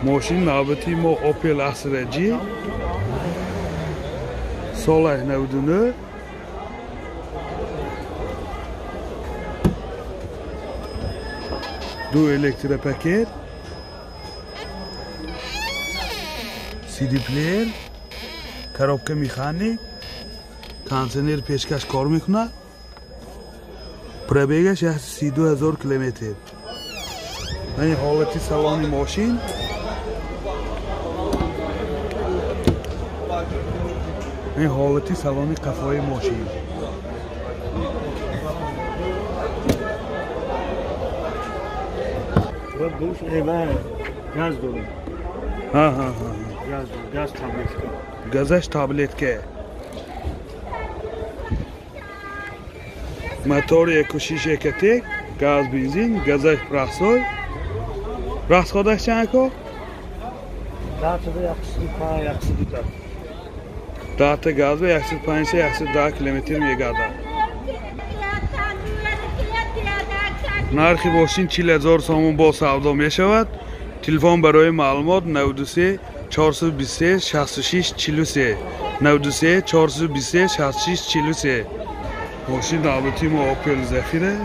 ماشین نوبتی ما اوپل اسرا جی سال 99 دو الکتریک پاکت CD پلیر коробка механик کنسنر پیشکش کار میکنه پربیگش 32,000 کیلومتر این حالتی سالن ماشین این حالتی سالن قفای ماشین دوش ایوه گاز دارم ها گاز تابلت گازش تابلت که موتور یکوشیش یکتی گاز بنزین گازش پراسوی راست خودش چند کو داتا گاز به 105 110 کیلومتر میگذره نرخ ماشین 40,000 سوم با سودا میشود تلفن برای معلومات 93 423 66 43 93 423 66 43 ماشین نوبتی ما اوپل زفیره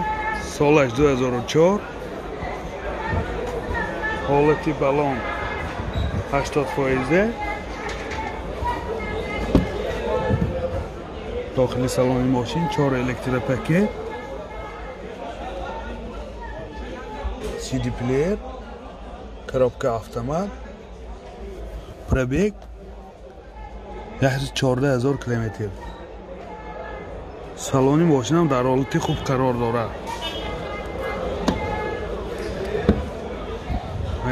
سالش 2004 حالتی بالون 80% داخلی سالن ماشین 4 الکتریک پاکت CD پلیر коробка автомат пробег 14,000 километр салони мошинам дар ҳолати хуб қарор дорад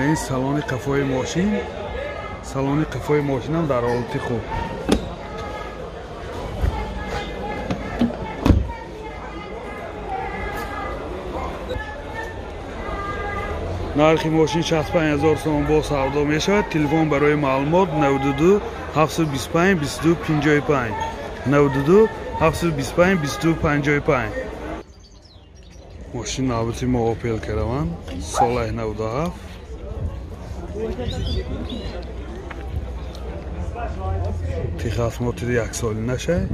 ин салони қафои мошинам дар ҳолати хуб нархи мошин 65,000 сом бо савдо мешавад телефон барои маълумот 92 725 22 55 92 725 22 55 мошин навбати мо опел караван соли 97 техас мотори яксоли наша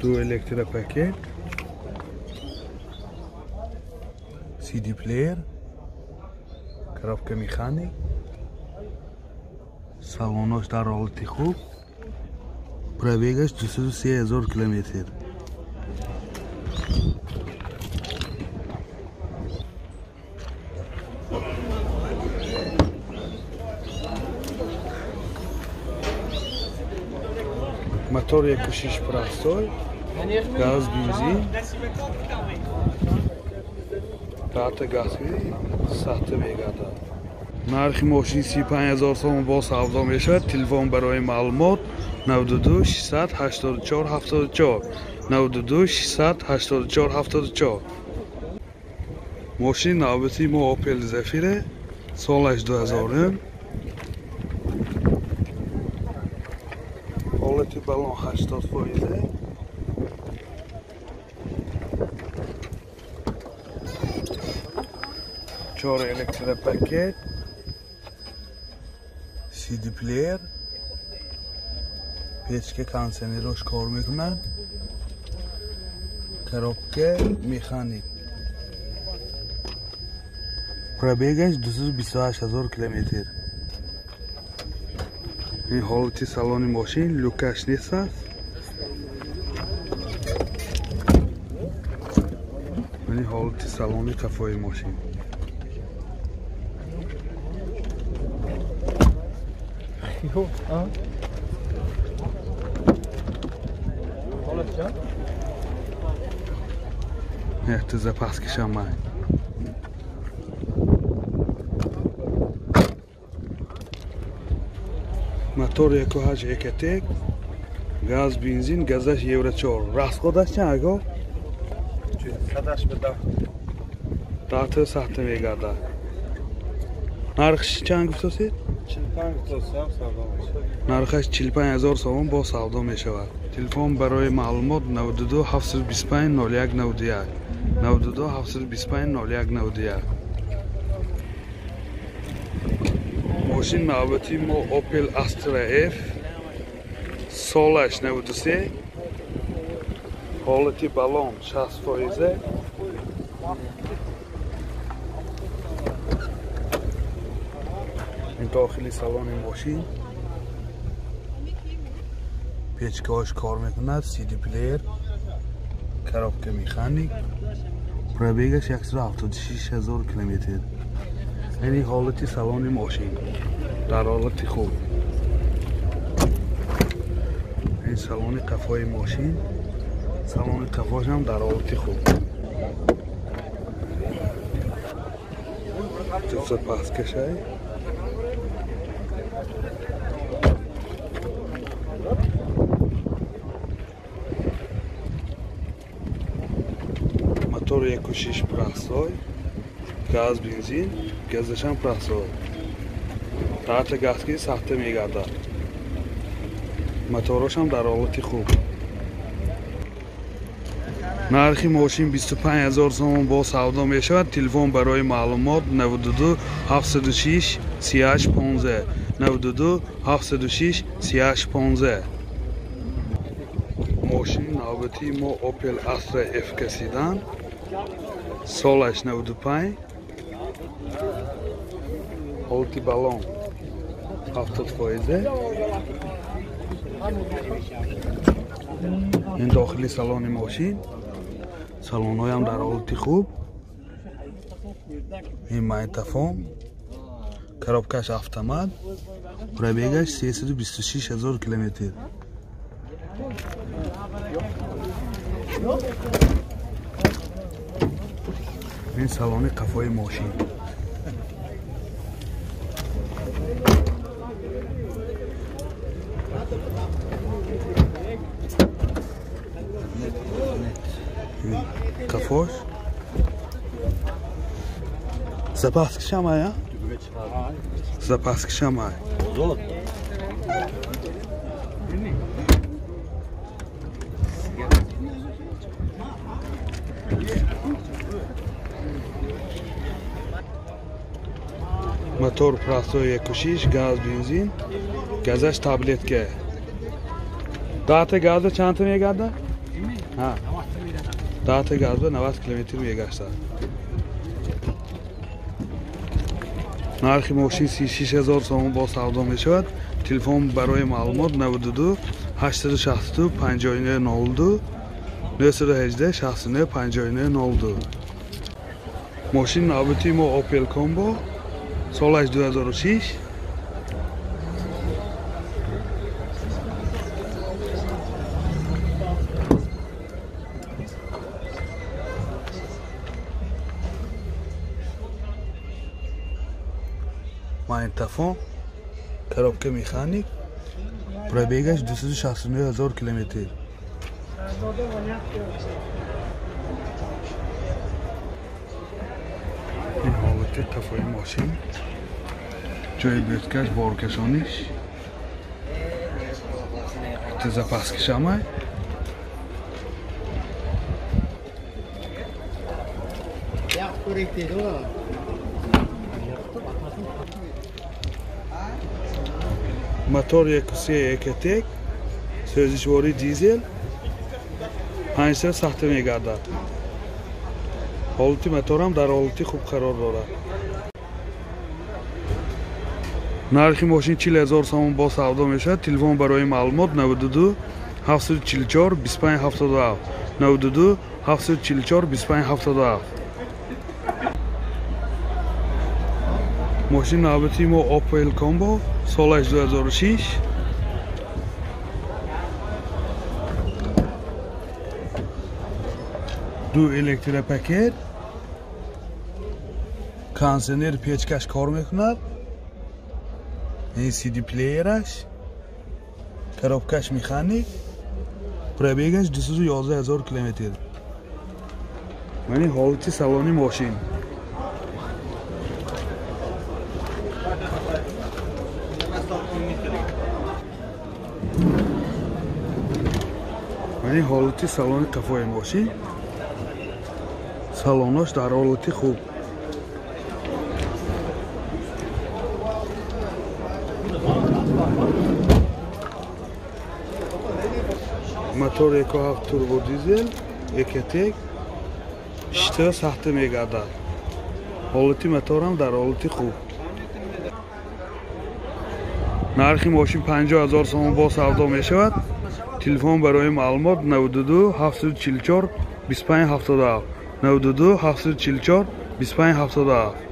ду электро пакет CD плеер коробка механик салонош дар ҳолати хуб пробегаш 230,000 километр мотор 1.6 простой газ бензин дата гази сахта мегардад нархи мошин 35,000 сом бо савдо мешавад телефон барои маълумот 92 684 74 92 684 74 мошин навбати мо опел зафире солаш 2000 ҳолати балон 80% 4 الکتریک پاکت CD پلیر پیچک کنسنروش کار میکنن коробка механик пробегаш 228,000 километр ин ҳолати салони мошин люкаш нест аст ин ҳолати салони қафои мошин tu zapas kişan may. Motor yakohaj eketek, gaz benzin, gazash Euro 4. Rast khodash chan ago? Sadash beda. Data sahte megada. Narxi chan guftosid? 45,000 сом бо савдо мешавад. Телефон барои маълумот 92 725 01 91 92 725 0191. ماشین نوبتی ما اوپل استرا اف سالش 93 حالتی بالون 60%. این داخلی سالن ماشین پیچکاش کار میکند، سی دی پلیر، کارابکه میخانیک، پرابیگش 176,000 کیلومتر. این حالتی سالن ماشین در حالت خوب. این سالن قفای ماشین، سالن قفاش هم در حالت خوب. جلسه پس کشای موتور 1.6 پرستای، گاز بنزین، گازش هم پرستای. تحت گازگیری ساخته میگردد. موتورش هم در حالت خوب. نرخ ماشین 25,000 تومان با سودا می شود. تلفن برای معلومات 92 706 3815 92 706 3815. ماشین نوبتی ما اوپل استرا اف کسیدن، سالش 95، حالتی بالون 70%. این داخلی سالن ماشین، سالن های هم در حالت خوب. این مایتافون، کارابکش افت-آمد، پرابیگش 326,000 کیلومتر. این سالن قفای ماشین. قفاش запаскишам ая запаскишам ай мотор простой 1.6 газ бензин газаш таблетка дата газа чанд та мегардад ҳа дата газа 90 км мегашад. нархи мошин 36,000 сомон бо савдо мешавад. телефон барои маълумот 92 862 5902 918 69 5902. мошин навбати мо Opel Combo, солаш 2006. Магнитофон, коробка механик, пробегаш 269,000 километр. این حالت تفاهم ماشین، جای برتکش بارکشانیش، تزا پسکشامه. мотор 1.3 1.1 سوزشواری دیزل 500 ساخته میگردد. حالت موتور هم در حالت خوب قرار دارد. نرخ ماشین 40,000 سومون با سودا میشد. تلفن برای معلومات 92 744 25 77 92 744 25 77. ماشین نوبتی ما Opel Combo، سالش 2006. دو الکتروپاکت، کانسنر پیچکش کار میکند. این سی دی پلیرش، کارابکش میخانیک، پرابیگش 211,000 کیلومتر. یعنی حالت سالن ماشین. یعنی حالت سالن قفای ماشین. салонош дар ҳолати хуб. мотор 1.7 турбо дизел екатек шта сахта мегардад. ҳолати моторам дар ҳолати хуб. нархи мошин 50000 сомон бо савдо мешавад. телефон барои маълумот 92 744 25 77 92 744 25 77.